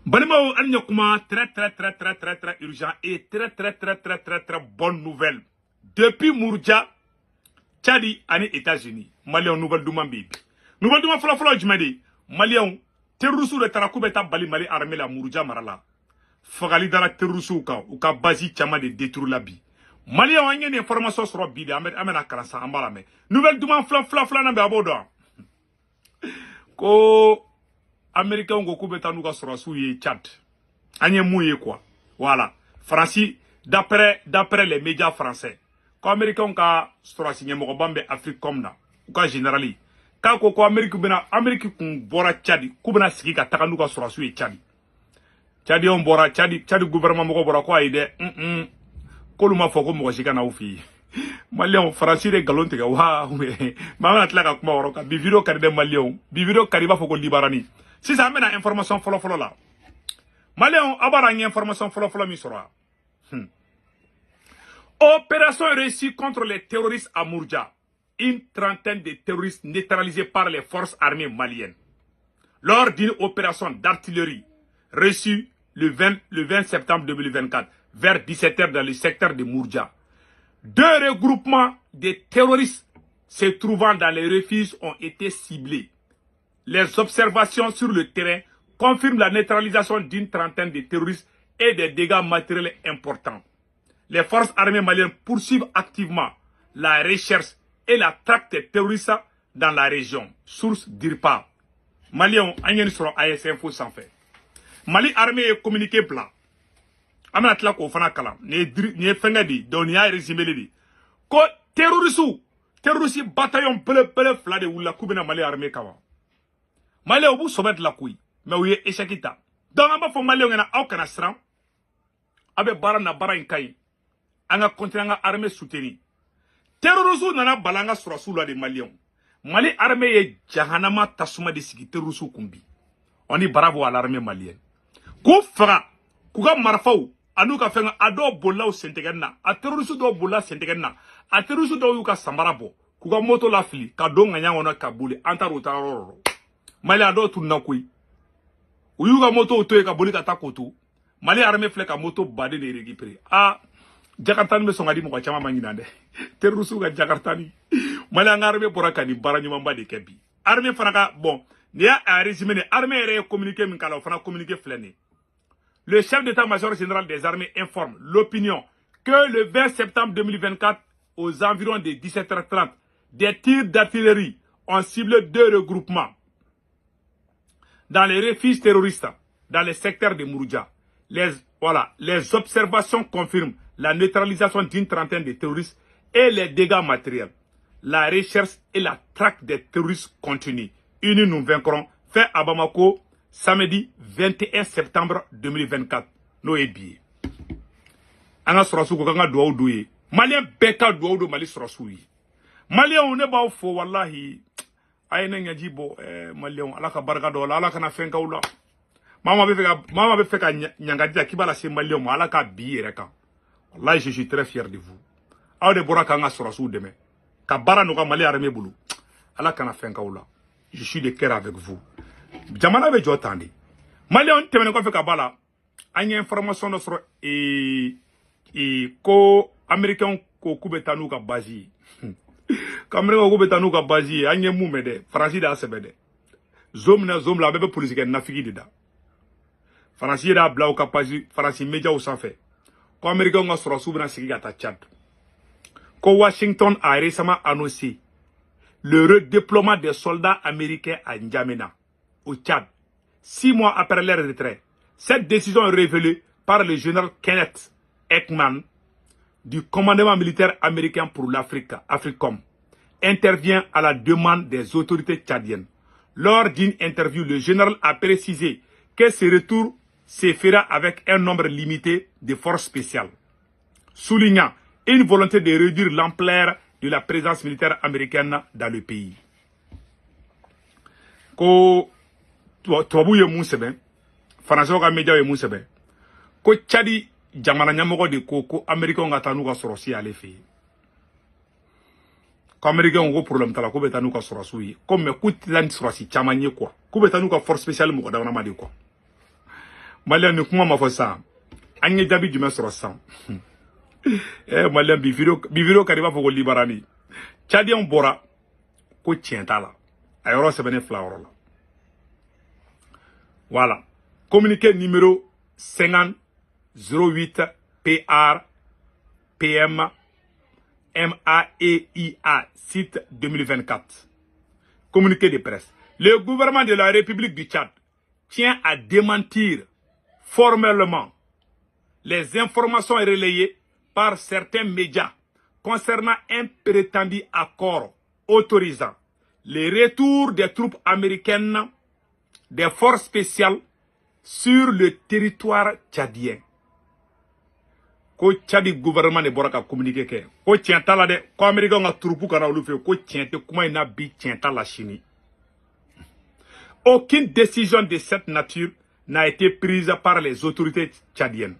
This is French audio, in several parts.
Balimo Anyakuma, très urgent et très bonne nouvelle. Depuis Mourja, Tchadi, année États-Unis, Malion nouvelle Douman Bibi. Nouvelle Douman Flo Jumadi, Malion, Terrousou de Tarakoubeta Bali Mali armée la Mourja Marala. Fagali Dara Terrousou ou ka basi Tchama de détruire la bi. Malion a une information sur Bidi, Amena Karansa, Ambalame. Nouvelle Douman Fla Nambe Aboda. Ko. Américains ont beaucoup de sur la Tchad. Agnès mouillé quoi. Voilà. Francis, d'après les médias français. Quand les Américains ont sur la signé Morobambe Afrique comme na. Ou quand générali. Quand Amérique bora Tchad. Koubena siki ka takanouka sur la Tchad. Tchad on bora Tchad gouvernement moko bora quoi ide. Koluma foko moko shika na ufi. Malion Francis de galonte ka wa. Mama atlaka kuma oroka. Bivido karide Malion. Bivido kariba foko libarani. Si ça amène à information follow là. Maléon, abara une information follow misora. Opération réussie contre les terroristes à Mourja. Une trentaine de terroristes neutralisés par les forces armées maliennes. Lors d'une opération d'artillerie reçue le 20 septembre 2024 vers 17h dans le secteur de Mourja. 2 regroupements de terroristes se trouvant dans les refuges ont été ciblés. Les observations sur le terrain confirment la neutralisation d'une trentaine de terroristes et des dégâts matériels importants. Les forces armées maliennes poursuivent activement la recherche et la traque des terroristes dans la région. Source DIRPA. Maliens, Agnen sur AS Info sans fait. Mali armée est communiqué plat. Amana tlak au fanakala. N'est fengadi, donc n'y a résumé les dit. Ko terroristes bataillon pele flade ou la koubena Mali armée kawa. Malais au bout sommet de la couille, mais oui, échecita. Dans un bas, Malais, on a aucun astran. Avec Barana Barankai, on a continué à armée soutenue. Terrorisme n'a balanga sur la soula de Maliens. Mali armée est Jahanama Tasuma de Siki, terrorisme kumbi. On est bravo à l'armée malienne. Koufra, Kouga Marfao, Anouka Fenga, Ado Bola ou Sentegana, a terrorisme do Bola Sentegana, a terrorisme do Yuka Sambarabo, Kouga Moto Lafli, Kadon Nanyana Kabouli, Antarotaro. Mali ado tunna koy uyuga moto otoye ka boli ka takoto Mali armée flek ka moto bade de récupérer Jakarta me songadi mo chama manginande terrusu ga Jakarta ni Mali armée boraka ni baranyuma mbade kebi armée fanaka bon ni a résumé armée est communiqué min kala fana communiqué flene. Le chef d'état-major général des armées informe l'opinion que le 20 septembre 2024 aux environs de 17h30 des tirs d'artillerie ont ciblé 2 regroupements dans les refuges terroristes, dans les secteurs de Mourja. Les observations confirment la neutralisation d'une trentaine de terroristes et les dégâts matériels. La recherche et la traque des terroristes continuent. Unis nous vaincrons. Fait à Bamako, samedi 21 septembre 2024. Nous est bien. Anga surasu ko kanga douaou douye. Malien beka douaou do Mali surasu yi. Malien on est ba fo wallahi. Aïe ngi bo Malion ala ka barka do ala kana fenka wula mama be feka nyangadi kibala se Malion ala ka bi reka wallahi je suis très fier de vous aw de boraka nga surasu deme ka bara no ka Mali armée bulu ala kana fenka wula je suis de cœur avec vous jamana be jotandi Malion temene ko feka bala anya information no sur ko américain ko kubetanu ka bazi Kamera ko betanu ka bazi anye mumede Francis da sebede zomna zomla bebe politique nafiki dida Francis da blau ka bazi Francis media au sanfait ko américain nga sura subna sigi gata Tchad ko Washington a récemment annoncé le redéploiement des soldats américains à N'Djamena au Tchad 6 mois après leur retrait. Cette décision est révélée par le général Kenneth Ekman du commandement militaire américain pour l'Afrique, AFRICOM, intervient à la demande des autorités tchadiennes. Lors d'une interview, le général a précisé que ce retour se fera avec un nombre limité de forces spéciales, soulignant une volonté de réduire l'ampleur de la présence militaire américaine dans le pays. Ko tuabu ye musebe, français ka média ye musebe, ko Tchadi jamana nyamogo de ko américain nga tanu ka sorosi ale fe ko américain ngo problème tala ko betanu ka sorosi comme ku tilan sorosi chamanye quoi ko betanu ka force spéciale mo da na madi quoi Malien ne comment m'a fait ça. Agne dabi du sur ça. Malien biviro kariba foko libarani. Tchadien bora ko tienta la. Ayoro se bene flower la. Voilà. Communiqué numéro 50 08 PR PM MAEIA site 2024. Communiqué de presse. Le gouvernement de la République du Tchad tient à démentir formellement les informations relayées par certains médias concernant un prétendu accord autorisant le retour des troupes américaines des forces spéciales sur le territoire tchadien. Ko Tchadi gouvernement ne bora ka communiquer ke ko tienta la de ko Américain nga troupe kana olu fe ko tiente kuma ina bi tienta la Chine. Aucune décision de cette nature n'a été prise par les autorités tchadiennes.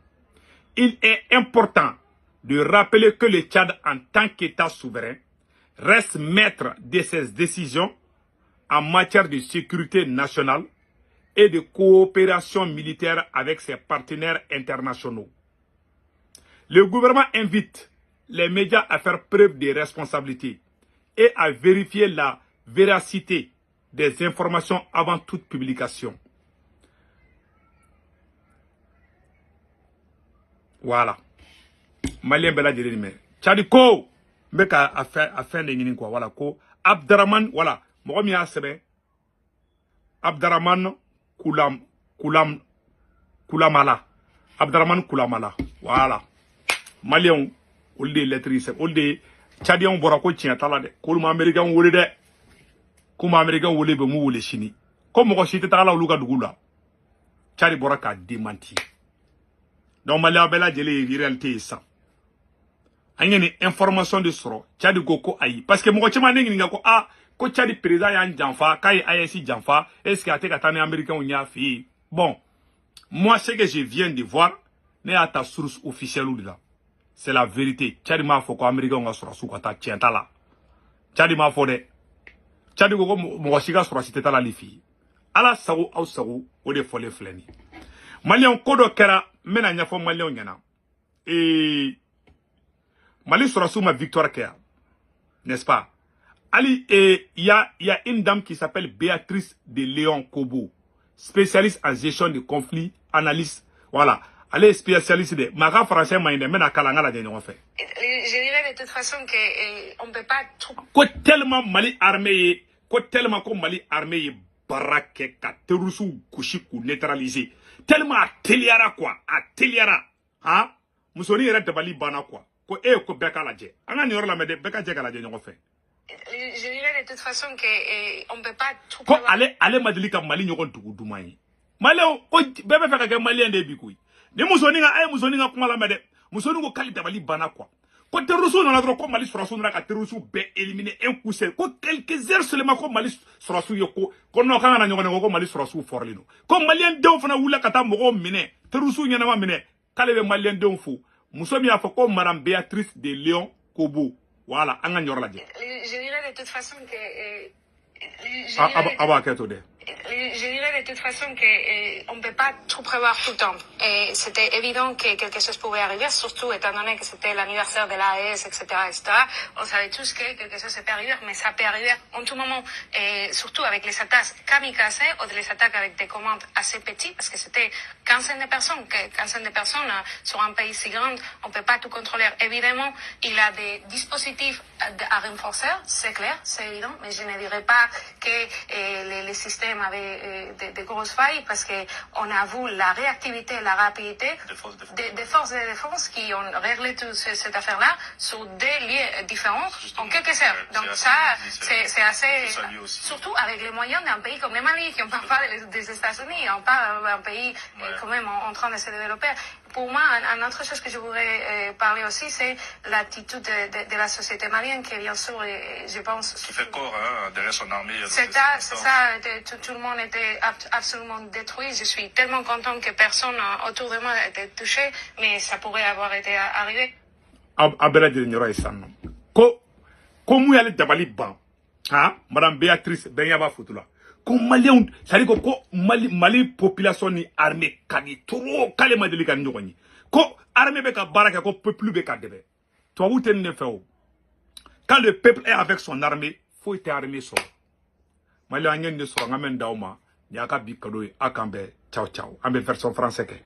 Il est important de rappeler que le Tchad, en tant qu'État souverain, reste maître de ses décisions en matière de sécurité nationale et de coopération militaire avec ses partenaires internationaux. Le gouvernement invite les médias à faire preuve de responsabilité et à vérifier la véracité des informations avant toute publication. Voilà. Malien bela jere mais Tchadi ko mbeka afin de ngini quoi voilà ko Abdraman voilà mo mi a sebe Abdraman Koulamala Abdraman Koulamala voilà Malien olde lettres olde Tchadien bora ko tienta la de ko ma américain wole de kuma américain wole be mu wole Chine comme ko chite ta la luka dugula Tchadi bora ka démenti. Donc Malien bela jele réalité ça. Agneni information de soro Tchadi goko ayi parce que mo chema nengi ngako ah ko Tchadi président ya janfa kai ISI janfa est-ce que ate katane américain unya fi bon moi ce que je viens de voir n'est à ta source officielle ou là c'est la vérité Tchadi ma foko américain nga sura su kata tienta la Tchadi ma fo de Tchadi goko mo shiga sura siteta la lifi ala sago au sago o de fole fleni Malien kodo kera mena nya fo Malien nyana et Mali sera sous ma victoire Kéa, n'est-ce pas? Ali, il y a une dame qui s'appelle Béatrice de Léon Kobo, spécialiste en gestion de conflits, analyste, voilà. Elle est spécialiste de Mara français, mais il a Kalanga la dernière fois. Je dirais de toute façon qu'on ne peut pas trop. Quoi tellement Mali armé, quoi tellement comme Mali armé, baraque, terrorisme, couchikou, neutralisé. Tellement à Téliara quoi, à Téliara. Hein? Moussoni est de Bali Bana quoi. Ko ko beka la je anga ni la mede beka je kala je nyoko fe je dirais de toute façon que on peut pas trop ko ale madili ka mali nyoko ntugu dumai mali ko bebe fe ka mali ende bi kuyi ni musoni nga kuma la mede musoni ko kali dabali bana quoi ko terrorisme na dro ko mali surasu na ka terrorisme be éliminer un coup seul ko quelques heures seulement ko mali surasu yoko ko no kanga na nyoko ko mali surasu forlino ko malien dew fana wula kata mo mine terrorisme nyana ma mine kale be malien dew fu Moussoumi a fait comme Madame Béatrice de Léon Kobo. Voilà, je dirais de toute façon que... Je dirais de toute façon qu'on ne peut pas tout prévoir tout le temps. Et c'était évident que quelque chose pouvait arriver, surtout étant donné que c'était l'anniversaire de l'AES, etc., etc. On savait tous que quelque chose peut arriver, mais ça peut arriver en tout moment. Et surtout avec les attaques kamikaze ou les attaques avec des commandes assez petites, parce que c'était quinzaine de personnes. Sur un pays si grand, on ne peut pas tout contrôler. Évidemment, il y a des dispositifs à renforcer, c'est clair, c'est évident, mais je ne dirais pas que les systèmes avaient de grosses failles parce qu'on a vu la réactivité, la rapidité des forces de défense qui ont réglé toute cette affaire-là sur des lieux différents en quelques heures. Donc ça, c'est assez... Surtout avec les moyens d'un pays comme le Mali, qui ne parle pas des États-Unis, on parle d'un pays quand même en train de se développer. Pour moi, une autre chose que je voudrais parler aussi, c'est l'attitude de la société malienne qui, bien sûr, je pense... Qui fait corps derrière son armée. C'est ça, tout le monde était absolument détruit. Je suis tellement contente que personne autour de moi était touché, mais ça pourrait avoir été arrivé. Comme il y a le Dabali Ban, Madame Béatrice Benyaba Foutoula, ko malien c'est ko Mali population ni armée kadi trop kale madeli kan ñogoni ko armée be ka baraka ko peuple be ka debe to wuten ne few quand le peuple est avec son armée faut être armé so Mali angen de so ngamen dawma nyaka bi kado akambe ciao ciao ambe version français ke